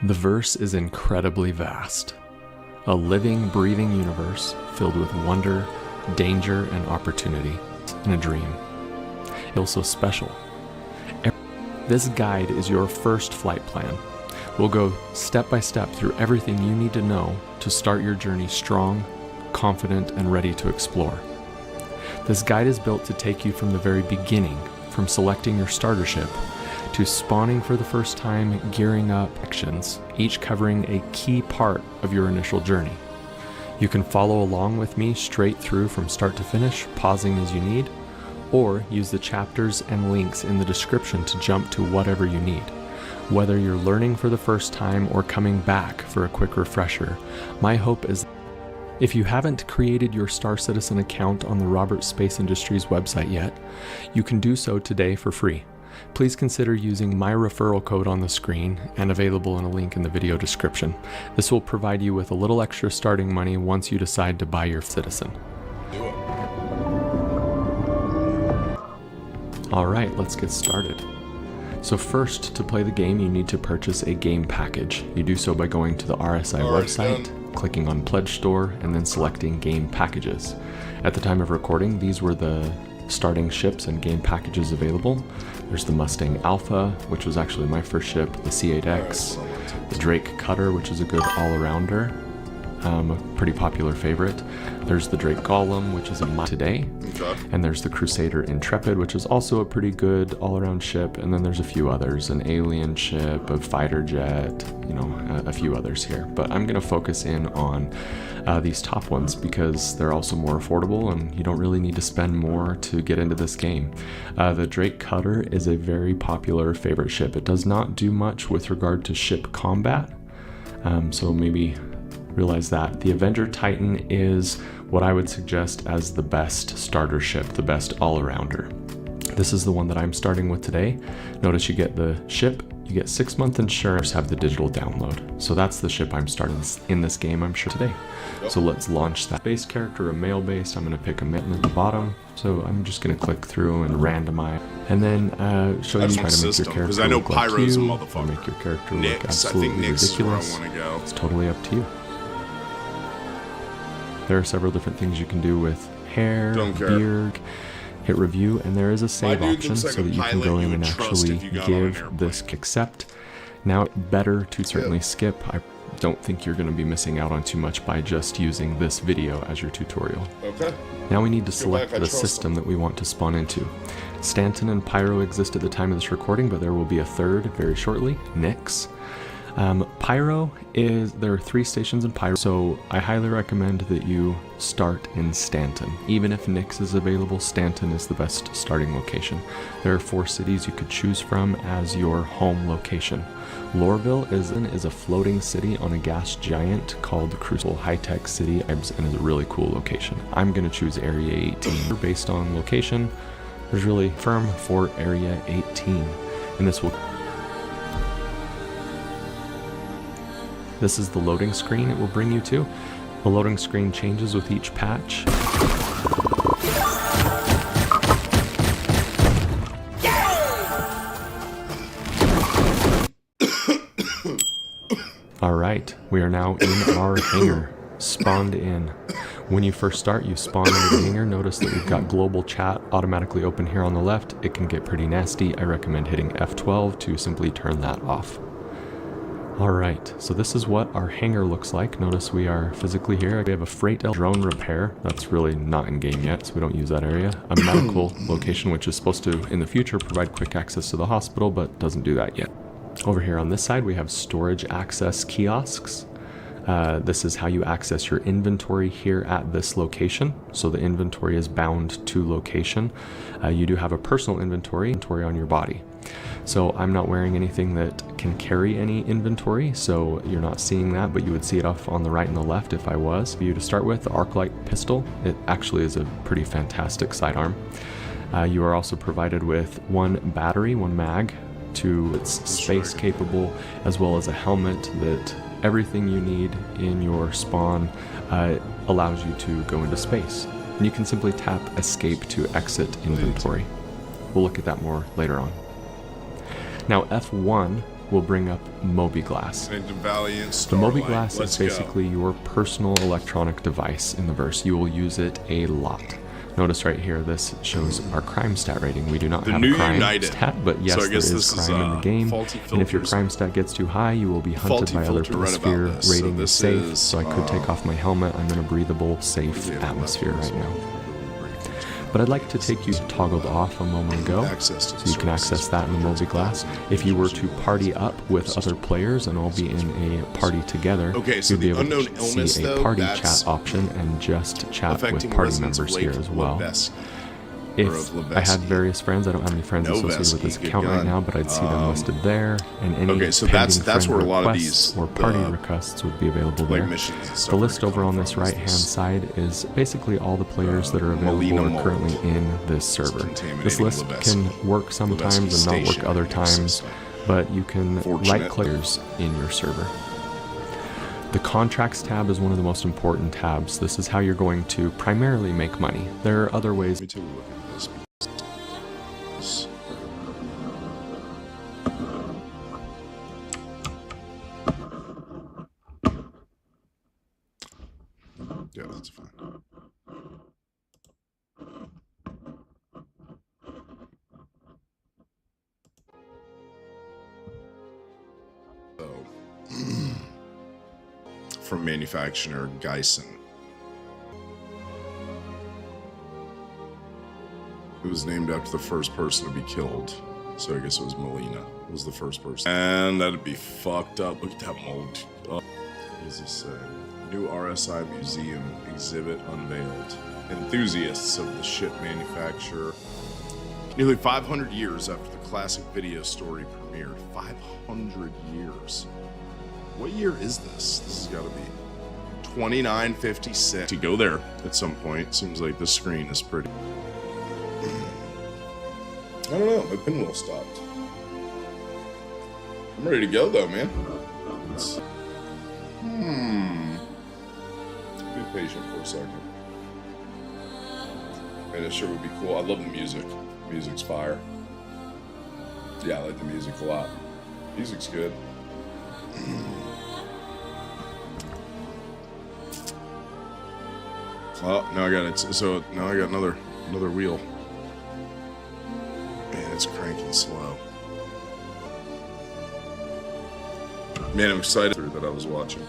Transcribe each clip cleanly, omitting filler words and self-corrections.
The verse is incredibly vast, a living, breathing universe filled with wonder, danger, and opportunity, and a dream. It feels so special. This guide is your first flight plan. We'll go step by step through everything you need to know to start your journey strong, confident, and ready to explore. This guide is built to take you from the very beginning, from selecting your starter ship, to spawning for the first time, gearing up actions, each covering a key part of your initial journey. You can follow along with me straight through from start to finish, pausing as you need, or use the chapters and links in the description to jump to whatever you need. Whether you're learning for the first time or coming back for a quick refresher, my hope is if you haven't created your Star Citizen account on the Roberts Space Industries website yet, you can do so today for free. Please consider using my referral code on the screen and available in a link in the video description. This will provide you with a little extra starting money once you decide to buy your Citizen. Alright, let's get started. So first, to play the game, you need to purchase a game package. You do so by going to the RSI website, clicking on Pledge Store, and then selecting Game Packages. At the time of recording, these were the starting ships and game packages available. There's the Mustang Alpha, which was actually my first ship, the C8X, the Drake Cutter, which is a good all-arounder, a pretty popular favorite. There's the Drake Golem, which is a today, and there's the Crusader Intrepid, which is also a pretty good all-around ship, and then there's a few others, an alien ship, a fighter jet, you know, a few others here. But I'm going to focus in on these top ones because they're also more affordable and you don't really need to spend more to get into this game. The Drake Cutter is a very popular favorite ship. It does not do much with regard to ship combat, so maybe realize that. The Avenger Titan is what I would suggest as the best starter ship, the best all-arounder. This is the one that I'm starting with today. Notice you get the ship, you get 6-month insurance, have the digital download. So that's the ship I'm starting in this game, I'm sure, today. So let's launch that. Base character, a male-based, I'm going to pick a male at the bottom. So I'm just going to click through and randomize. And then show you how to make your character look like you, or make your character look absolutely ridiculous. It's totally up to you. There are several different things you can do with hair, beard, hit review, and there is a save option so that you can go in and actually give this accept. Now, better to certainly skip. I don't think you're going to be missing out on too much by just using this video as your tutorial. Okay. Now we need to select the system that we want to spawn into. Stanton and Pyro exist at the time of this recording, but there will be a third very shortly, Nyx. Pyro there are 3 stations in Pyro, so I highly recommend that you start in Stanton. Even if Nyx is available, Stanton is the best starting location. There are 4 cities you could choose from as your home location. Lorville is a floating city on a gas giant called Crucible High-Tech City, and is a really cool location. I'm going to choose Area 18. Based on location, there's really firm for Area 18, and this will... This is the loading screen it will bring you to. The loading screen changes with each patch. Alright, we are now in our hangar, spawned in. When you first start, you spawn into the hangar. Notice that we've got global chat automatically open here on the left. It can get pretty nasty. I recommend hitting F12 to simply turn that off. Alright, so this is what our hangar looks like. Notice we are physically here. We have a freight drone repair. That's really not in game yet, so we don't use that area. A medical location, which is supposed to, in the future, provide quick access to the hospital, but doesn't do that yet. Over here on this side, we have storage access kiosks. This is how you access your inventory here at this location. So the inventory is bound to location. You do have a personal inventory on your body. So I'm not wearing anything that can carry any inventory, so you're not seeing that, but you would see it off on the right and the left if I was. For you to start with, the Arclight pistol, it actually is a pretty fantastic sidearm. You are also provided with 1 battery, 1 mag, to its space capable, as well as a helmet that everything you need in your spawn allows you to go into space. And you can simply tap escape to exit inventory. We'll look at that more later on. Now F1 will bring up Moby-Glass. The Moby-Glass is basically your personal electronic device in the verse. You will use it a lot. Notice right here, this shows our crime stat rating. We do not have a crime stat, but yes, there is crime in the game. And if your crime stat gets too high, you will be hunted by other Sphere. Rating is safe, so I could take off my helmet. I'm in a breathable, safe atmosphere right now. But I'd like to take you toggled off a moment ago, so you can access that in the Moby-Glass. If you were to party up with other players and all be in a party together, you'd be able to see a party chat option and just chat with party members here as well. If I had various friends, I don't have any friends associated with this account right now, but I'd see them listed there, and any pending friend requests or party requests would be available there. The list over on this right-hand side is basically all the players that are available or currently in this server. This list can work sometimes and not work other times, but you can right-click in your server. The contracts tab is one of the most important tabs. This is how you're going to primarily make money. There are other ways. Let me take a look at this. Yeah, that's fine. So, from manufacturer Geisen. It was named after the first person to be killed. So I guess it was Melina. It was the first person. And that'd be fucked up. Look at that mold. Oh. What does this say? New RSI Museum exhibit unveiled. Enthusiasts of the ship manufacturer. Nearly 500 years after the classic video story premiered. 500 years. What year is this? This has got to be 2956. To go there at some point. Seems like this screen is pretty. I don't know. My pinwheel stopped. I'm ready to go though, man. Be patient for a second. And it sure would be cool. I love the music. Music's fire. Yeah, I like the music a lot. Music's good. Oh, now I got it. So now I got another wheel. Man, it's cranking slow. Man, I'm excited that I was watching.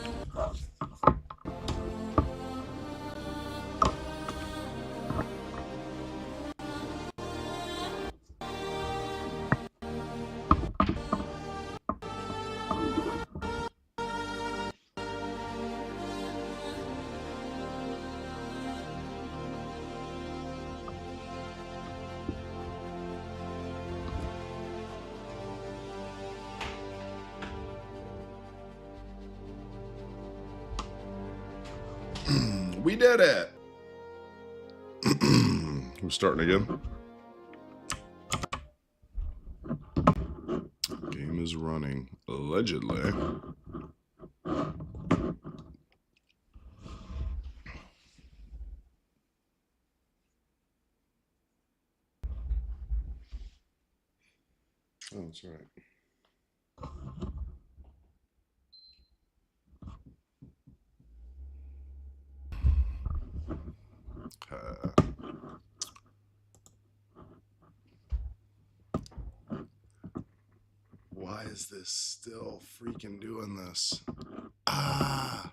We did it! We're starting again. Game is running, allegedly. Oh, that's right. Why is this still freaking doing this? Ah!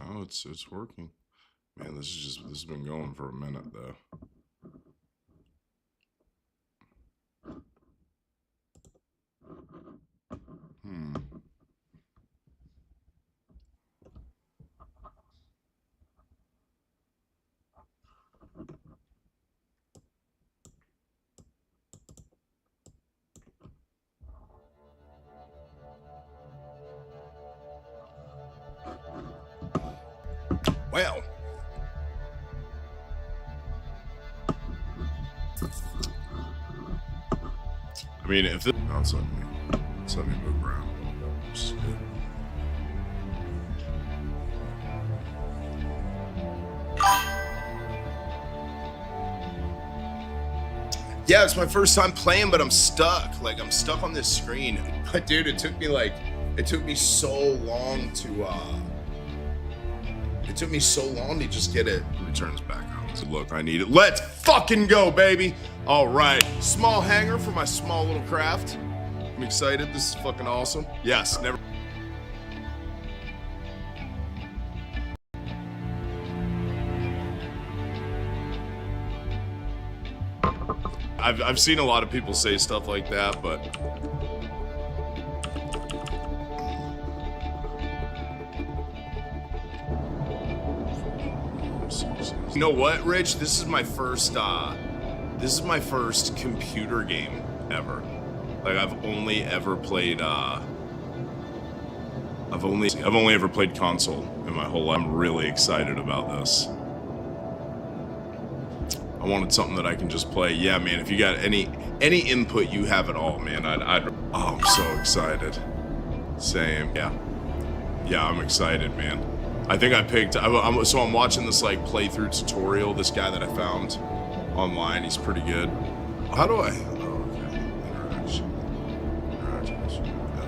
Oh, it's working. Man, this has been going for a minute though. Well, I mean, if this... No, it's let me move around. Just good. Yeah, it's my first time playing, but I'm stuck. Like, I'm stuck on this screen. But dude, it took me so long to just get it. Returns back on. So look, I need it. Let's fucking go, baby. All right, small hangar for my small little craft. I'm excited. This is fucking awesome. Yes, never. I've seen a lot of people say stuff like that, but you know what, Rich? This is my first computer game ever. Like, I've only ever played I've only ever played console in my whole life. I'm really excited about this. I wanted something that I can just play. Yeah, man, if you got any input you have at all, man, oh, I'm so excited. Same. Yeah, I'm excited, man. I think I picked, so I'm watching this like playthrough tutorial, this guy that I found online, he's pretty good. How do I, oh, okay, interaction, F.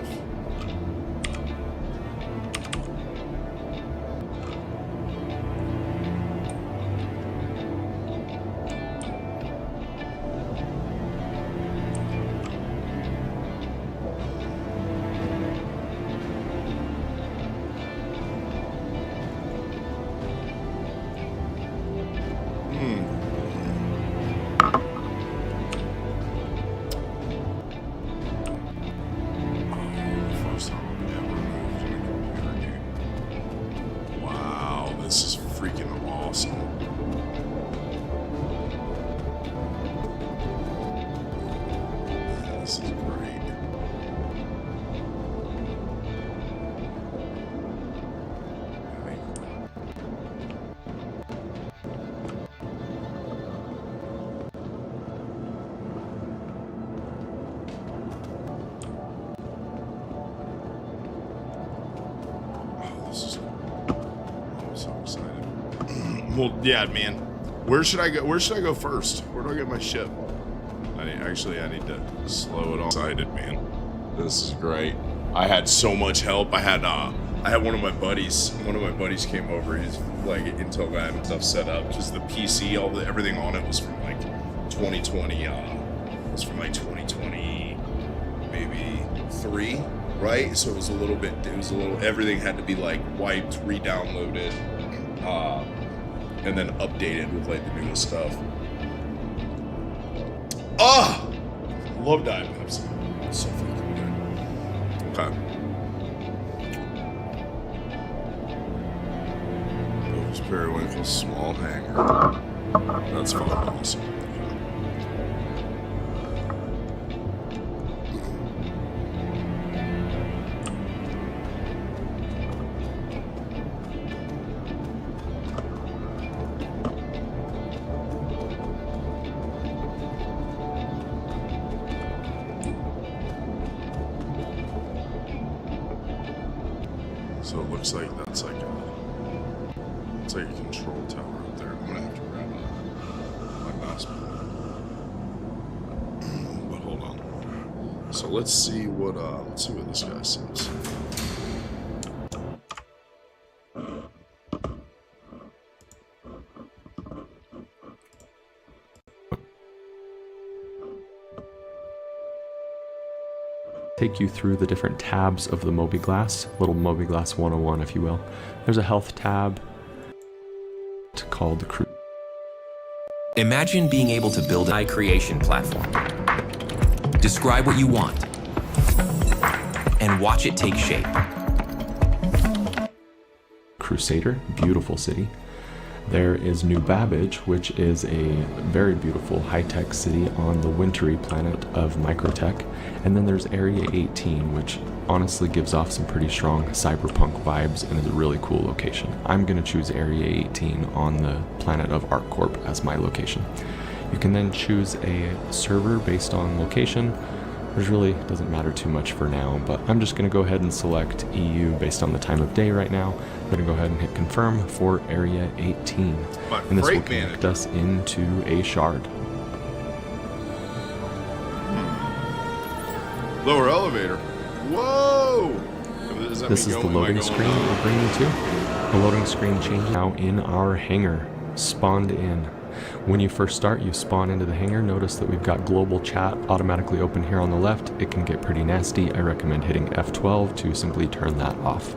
Well, yeah, man. Where should I go? Where should I go first? Where do I get my ship? I need to slow it on. Excited, man. This is great. I had so much help. I had one of my buddies. One of my buddies came over. He's like Intel guy and stuff set up. Just the PC, everything on it was from like 2020. Was from like 2020, maybe 3, right? So it was a little. Everything had to be like wiped, re-downloaded. And then updated with like the newest stuff. Ah! Love Dive Maps. So fucking good. Okay. Those Periwinkle small hangar. That's fucking awesome. So it looks like that's like a control tower up there. I'm gonna have to grab my mouse. But hold on. So let's see what this guy says. Take you through the different tabs of the Moby-Glass, little Moby-Glass 101 if you will. There's a health tab called the crew. Imagine being able to build an AI creation platform. Describe what you want and watch it take shape. Crusader, beautiful city. There is New Babbage, which is a very beautiful high-tech city on the wintry planet of Microtech. And then there's Area 18, which honestly gives off some pretty strong cyberpunk vibes and is a really cool location. I'm going to choose Area 18 on the planet of ArcCorp as my location. You can then choose a server based on location. which really doesn't matter too much for now, but I'm just going to go ahead and select EU based on the time of day right now. I'm going to go ahead and hit confirm for Area 18, and this will connect us into a shard. Lower elevator. Whoa! This is the loading screen that will bring you to. The loading screen changes now in our hangar, spawned in. When you first start, you spawn into the hangar. Notice that we've got global chat automatically open here on the left. It can get pretty nasty. I recommend hitting F12 to simply turn that off.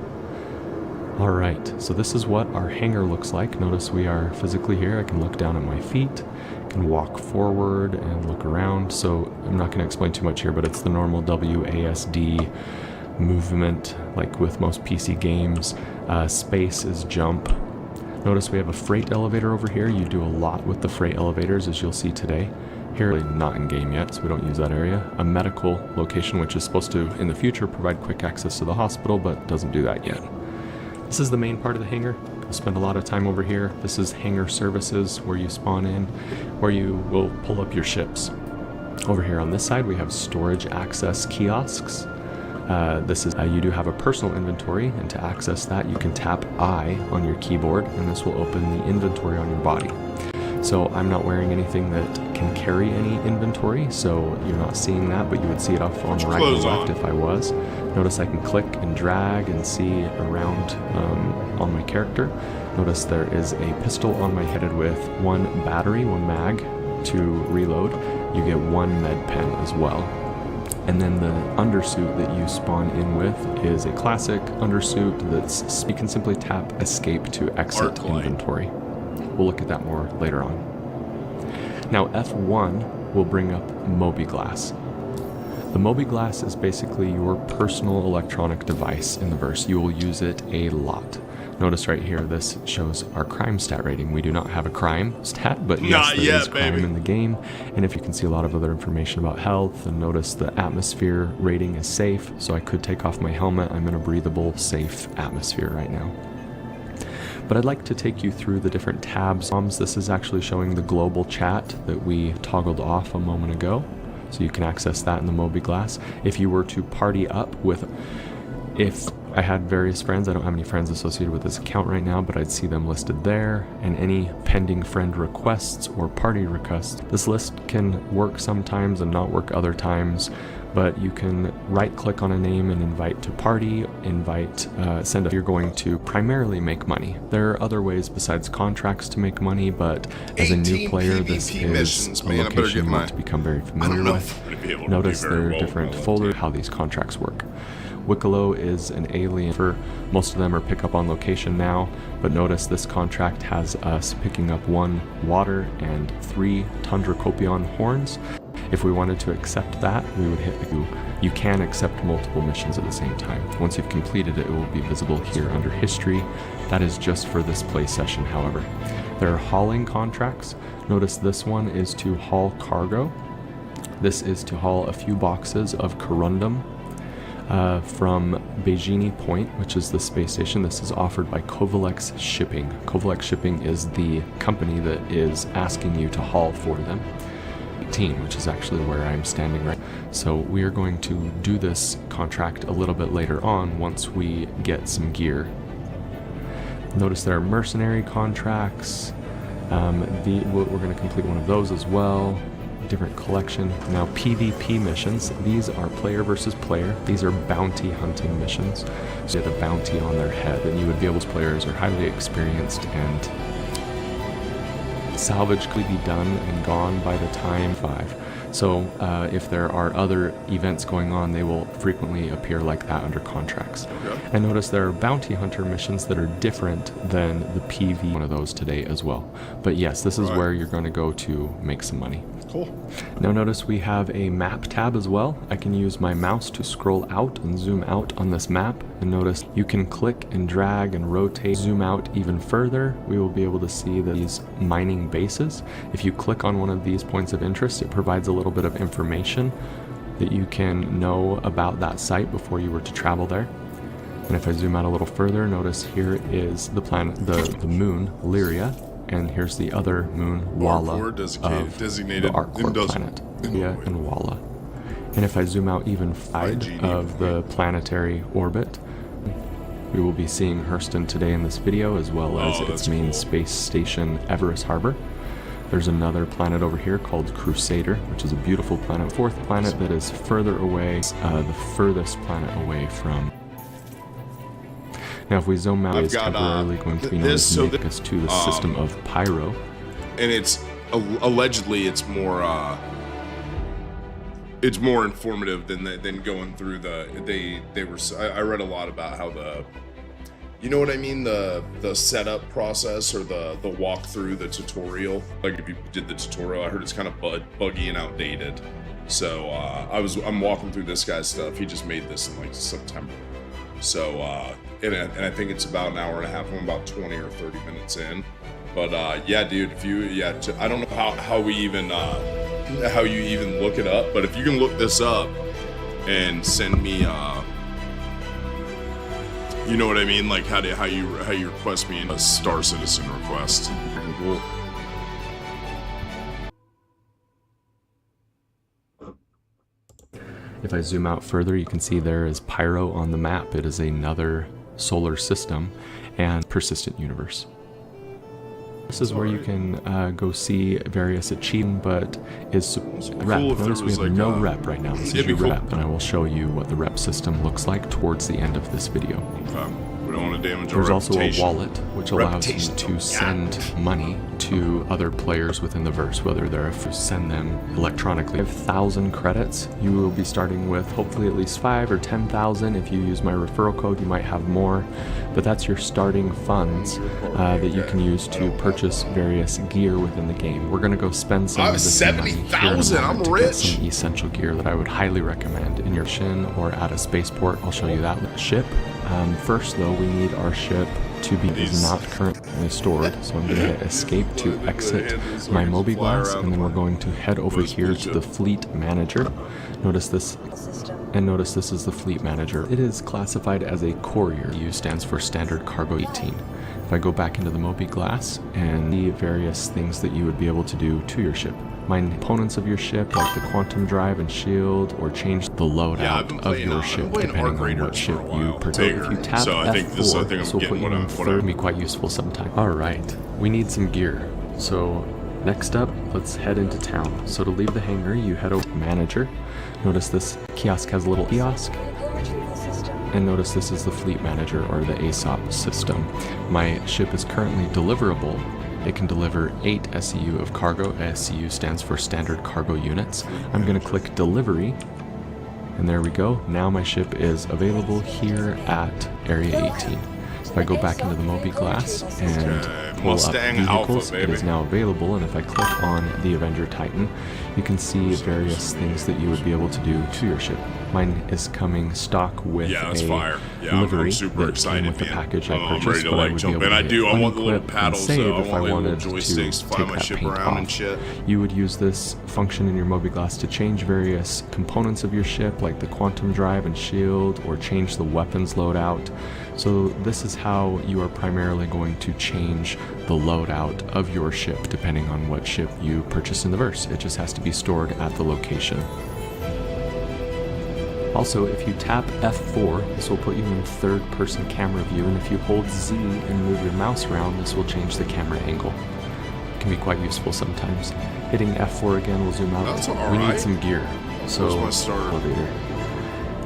Alright, so this is what our hangar looks like. Notice we are physically here. I can look down at my feet, can walk forward and look around. So I'm not going to explain too much here, but it's the normal WASD movement like with most PC games. Space is jump. Notice we have a freight elevator over here. You do a lot with the freight elevators, as you'll see today. Here, not in game yet, so we don't use that area. A medical location, which is supposed to, in the future, provide quick access to the hospital, but doesn't do that yet. This is the main part of the hangar. We'll spend a lot of time over here. This is hangar services, where you spawn in, where you will pull up your ships. Over here on this side, we have storage access kiosks. You do have a personal inventory, and to access that, you can tap I on your keyboard, and this will open the inventory on your body. So I'm not wearing anything that can carry any inventory, so you're not seeing that, but you would see it off on the right or left if I was. Notice I can click and drag and see around on my character. Notice there is a pistol on my head with one battery, one mag to reload. You get one med pen as well. And then the undersuit that you spawn in with is a classic undersuit that's, you can simply tap escape to exit inventory. We'll look at that more later on. Now F1 will bring up Mobi-Glass. The Mobi-Glass is basically your personal electronic device in the verse. You will use it a lot. Notice right here, this shows our crime stat rating. We do not have a crime stat, but yes, there is crime in the game. And if you can see a lot of other information about health, and notice the atmosphere rating is safe, so I could take off my helmet. I'm in a breathable, safe atmosphere right now. But I'd like to take you through the different tabs. This is actually showing the global chat that we toggled off a moment ago. So you can access that in the Mobi-Glass. If you were to party up with, if I had various friends, I don't have any friends associated with this account right now, but I'd see them listed there, and any pending friend requests or party requests. This list can work sometimes and not work other times, but you can right click on a name and invite to party, send. You're going to primarily make money. There are other ways besides contracts to make money, but as a new player, this is a location you want to become very familiar with. Notice there are different folders, how these contracts work. Wicklow is an alien. Most of them are pick up on location now, but notice this contract has us picking up 1 water and 3 Tundra Copion horns. If we wanted to accept that, we would hit you can accept multiple missions at the same time. Once you've completed it, it will be visible here under history. That is just for this play session, however. There are hauling contracts. Notice this one is to haul cargo. This is to haul a few boxes of corundum from Beijini Point, which is the space station. This is offered by Kovalex Shipping. Kovalex Shipping is the company that is asking you to haul for them. 18, which is actually where I'm standing right. So we are going to do this contract a little bit later on once we get some gear. Notice there are mercenary contracts. We're going to complete one of those as well. Different collection. Now PvP missions, these are player versus player. These are bounty hunting missions. So they have a bounty on their head, and you would be able to, players are highly experienced, and salvage could be done and gone by the time 5. So if there are other events going on, they will frequently appear like that under contracts. Okay. And notice there are bounty hunter missions that are different than the PV, one of those today as well. But yes, this is where you're going to go to make some money. Cool. Now notice we have a map tab as well. I can use my mouse to scroll out and zoom out on this map, and notice you can click and drag and rotate, zoom out even further. We will be able to see these mining bases. If you click on one of these points of interest, it provides a little bit of information that you can know about that site before you were to travel there. And if I zoom out a little further, notice here is the planet, the moon, Lyria. And here's the other moon, Walla, of the ArcCorp planet, Lyria and Walla. And if I zoom out even side of the planetary orbit, we will be seeing Hurston today in this video, as well as its main space station, Everus Harbor. There's another planet over here called Crusader, which is a beautiful planet. Fourth planet that is further away, the furthest planet away from. Now, if we zoom out, it's temporarily going to be known as Navicus to the system of Pyro. And it's allegedly it's more informative than going through I read a lot about how you know what I mean, the setup process or the walkthrough, the tutorial. Like if you did the tutorial, I heard it's kind of buggy and outdated. So I'm walking through this guy's stuff. He just made this in like September. So and I think it's about an hour and a half. I'm about 20 or 30 minutes in. But yeah, dude, if I don't know how you even look it up, but if you can look this up and send me you know what I mean, like how you request me a Star Citizen request. If I zoom out further, you can see there is Pyro on the map. It is another solar system and persistent universe. This is where you can go see various achievements, but is rep. Notice we have no rep right now. This is your rep, and I will show you what the rep system looks like towards the end of this video. Okay. We don't want to damage our There's also a reputation. wallet, which allows you to send money to other players within the verse, whether they're if you send them electronically. 5,000 credits. You will be starting with hopefully at least 5 or 10,000. If you use my referral code, you might have more, but that's your starting funds that you can use to purchase various gear within the game. We're gonna go spend some of this money here in a moment I'm to rich. get some essential gear that I would highly recommend in your shin or at a spaceport. I'll show you that ship. First, though, we need our ship to be is not currently stored, so I'm going to hit escape to exit my mobi-glass, and then we're going to head over here to the fleet manager. Notice this, and notice this is the fleet manager. It is classified as a courier. U stands for Standard Cargo 18. If I go back into the mobi-glass and the various things that you would be able to do to your ship. Components of your ship, like the quantum drive and shield, or change the loadout of your ship depending on what ship you purchase. If you tap F4, this will put you in third, can be quite useful sometimes. Alright, we need some gear. So next up, let's head into town. So to leave the hangar, you head over to Manager. Notice this kiosk has a little kiosk. And notice this is the fleet manager, or the ASOP system. My ship is currently deliverable. It can deliver 8 SCU of cargo. SCU stands for Standard Cargo Units. I'm going to click Delivery, and there we go. Now my ship is available here at Area 18. If I go back into the mobi-glass and pull up vehicles, it is now available, and if I click on the Avenger Titan, you can see various things that you would be able to do to your ship. Mine is coming stock with a livery I'm super that excited, came with the man. package I I'm purchased, ready to but I like would be jump able in. to I do. I want the little unclip paddles, and save though. I if I want wanted little to joysticks to fly take my that ship paint around and off. shit. You would use this function in your mobi-glass to change various components of your ship, like the quantum drive and shield, or change the weapons loadout. So this is how you are primarily going to change the loadout of your ship, depending on what ship you purchase in the verse. It just has to be stored at the location. Also, if you tap F4, this will put you in third-person camera view, and if you hold Z and move your mouse around, this will change the camera angle. It can be quite useful sometimes. Hitting F4 again will zoom out. That's We alright. need some gear. So, Where's my starter? elevator.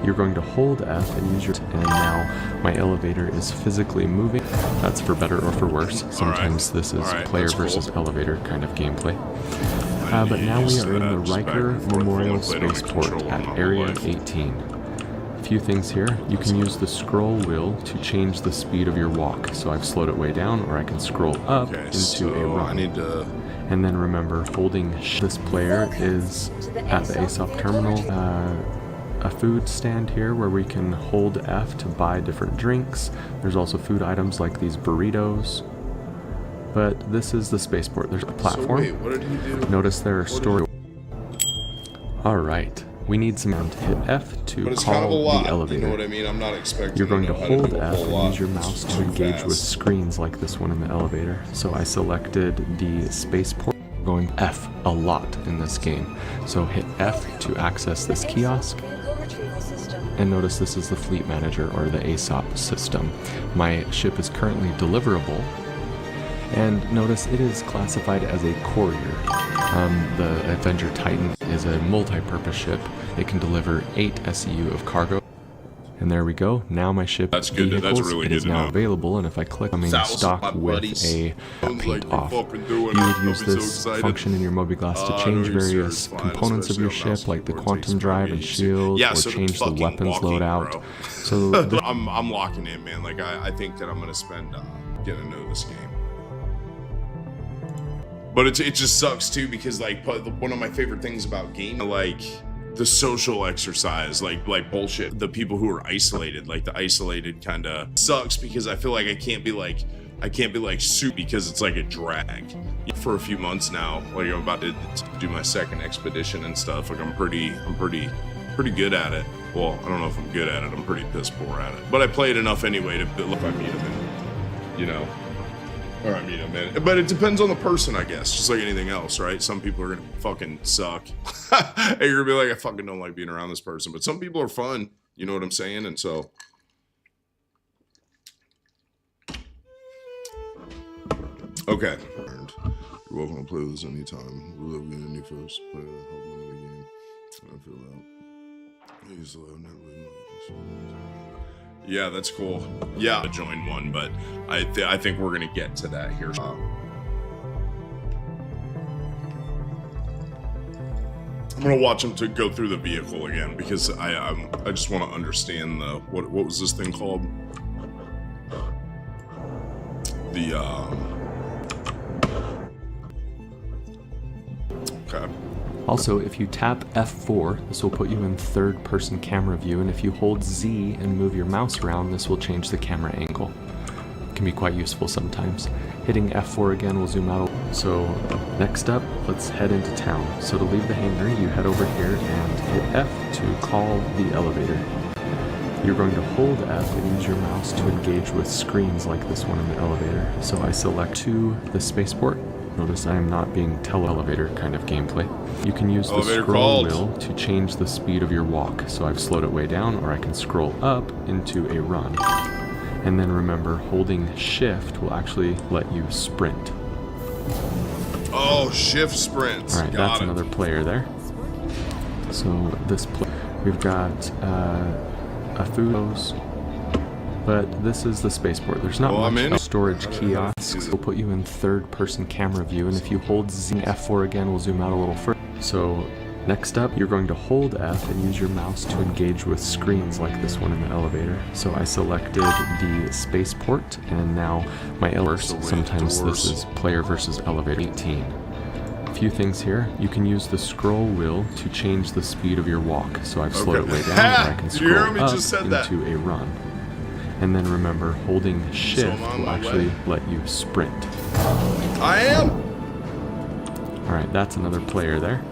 You're going to hold F and use your... And now my elevator is physically moving. That's for better or for worse. Sometimes this is player that's cool. versus elevator kind of gameplay. But now we are in the Riker Memorial Spaceport at Area 18. A few things here. You can use the scroll wheel to change the speed of your walk. So I've slowed it way down, or I can scroll up into a run. I need to... And then remember, holding this player is at the ASOP terminal. A food stand here where we can hold F to buy different drinks. There's also food items like these burritos. But this is the spaceport. There's a platform. So wait, what did he do? Notice there are story. Alright, we need some to hit F to But it's kind of a call lot. the elevator. You know what I mean? I'm not expecting. You're going to know how hold do a F whole and lot. use your mouse It's to too engage with fast. screens like this one in the elevator. So I selected the spaceport. going F a lot in this game. So hit F to access this kiosk. And notice this is the fleet manager, or the ASOP system. My ship is currently deliverable. And notice it is classified as a courier. The Avenger Titan is a multi-purpose ship. It can deliver 8 SEU of cargo. And there we go. Now my ship That's good. vehicles, That's really it good is to now know. available. And if I click on main That was stock my with buddies. a Sounds paint like off, we're fucking doing you it. would I'll use be so this excited. function in your Mobi-Glass to I change know you're various fine, components of your especially on ship, like the mouse quantum keyboard, drive takes and me easy. shield, Yeah, or so change the fucking weapons walking, loadout. bro. So the I'm locking in, man. Like I think that I'm gonna spend getting to know this game. But it just sucks too, because like one of my favorite things about gaming, like the social exercise, like bullshit. The people who are isolated, like the isolated kind of sucks, because I feel like I can't be like soup, because it's like a drag. For a few months now, like I'm about to do my second expedition and stuff. Like I'm pretty good at it. Well, I don't know if I'm good at it. I'm pretty piss poor at it. But I play it enough anyway to if I meet him, and, you know. Or I mean, but it depends on the person, I guess. Just like anything else, right? Some people are gonna fucking suck. And you're gonna be like, I fucking don't like being around this person. But some people are fun. You know what I'm saying? And so, okay. You're welcome to play with us anytime. We love being a new first player. Help win the game. I feel that. He's yeah, that's cool. Yeah, join one, but I think we're gonna get to that here. I'm gonna watch him to go through the vehicle again, because I just want to understand the what was this thing called? The okay. Also, if you tap F4, this will put you in third-person camera view, and if you hold Z and move your mouse around, this will change the camera angle. It can be quite useful sometimes. Hitting F4 again will zoom out. So next up, let's head into town. So to leave the hangar, you head over here and hit F to call the elevator. You're going to hold F and use your mouse to engage with screens like this one in the elevator. So I select to the spaceport. Notice I am not being tele-elevator kind of gameplay. You can use the Elevator scroll called. wheel to change the speed of your walk. So I've slowed it way down, or I can scroll up into a run. And then remember, holding shift will actually let you sprint. Oh, shift sprints. All right, Got that's it. another player there. So this we've got a food hose, but this is the spaceport. There's not Well, I'm much in. else. Storage kiosks will put you in third-person camera view, and if you hold Z F4 again, we'll zoom out a little further. So next up, you're going to hold F and use your mouse to engage with screens like this one in the elevator. So I selected the spaceport, and now my elevator. Sometimes this is player versus elevator 18. A few things here. You can use the scroll wheel to change the speed of your walk. So I've slowed Okay. it way down, and I can Did you hear scroll him? He up just said that. into a run. And then remember, holding shift I'm on will my actually way. let you sprint. I am. Alright, that's another player there.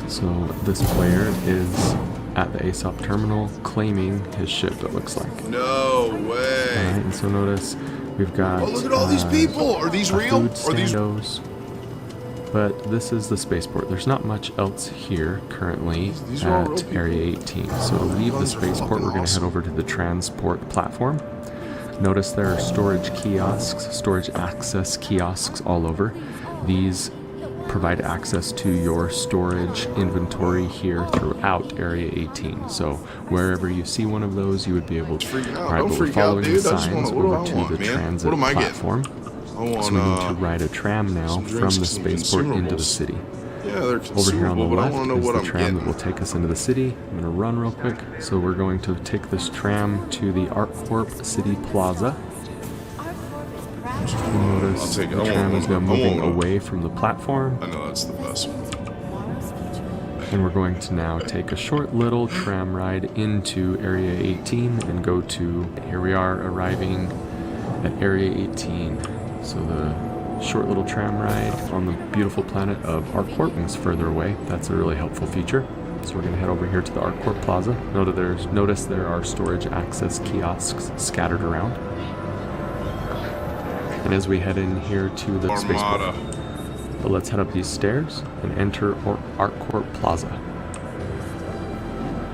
So this player is at the ASOP terminal claiming his ship, it looks like. No way. Alright, and so notice we've got Oh, look at all these people. Are these a real? food Are these? standos. But this is the spaceport. There's not much else here currently These are all real at people. Area 18. So to leave the Guns are spaceport, fucking we're going to head awesome. over to the transport platform. Notice there are storage kiosks, storage access kiosks all over. These provide access to your storage inventory here throughout Area 18. So wherever you see one of those, you would be able to. Freaking out. All right, Don't but we're freak out, following dude. the I just signs wanna- what do over I to want, the man? transit What am I getting? platform. I want, So we need to ride a tram now some from drinks, the some spaceport into the consumables. city. Yeah, they're Over here on the consumable, but I left want to know is what the I'm tram that getting. will take us into the city. I'm going to run real quick. So we're going to take this tram to the ArcCorp City Plaza. You'll notice I'll take it. the I want tram is now one. I moving want one. away from the platform. I know that's the best one. And we're going to now take a short little tram ride into Area 18 and go to, here we are arriving at Area 18. So the short little tram ride on the beautiful planet of ArcCorp is further away. That's a really helpful feature. So we're going to head over here to the ArcCorp Plaza. Notice there are storage access kiosks scattered around. And as we head in here to the Armada. spaceport. But let's head up these stairs and enter ArtCourt Plaza.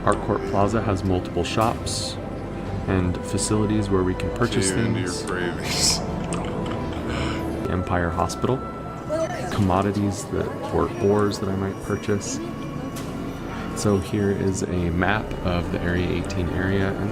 ArtCourt Plaza has multiple shops and facilities where we can purchase Cave into your things. cravings. Empire Hospital, commodities or ores that I might purchase. So here is a map of the Area 18 area, and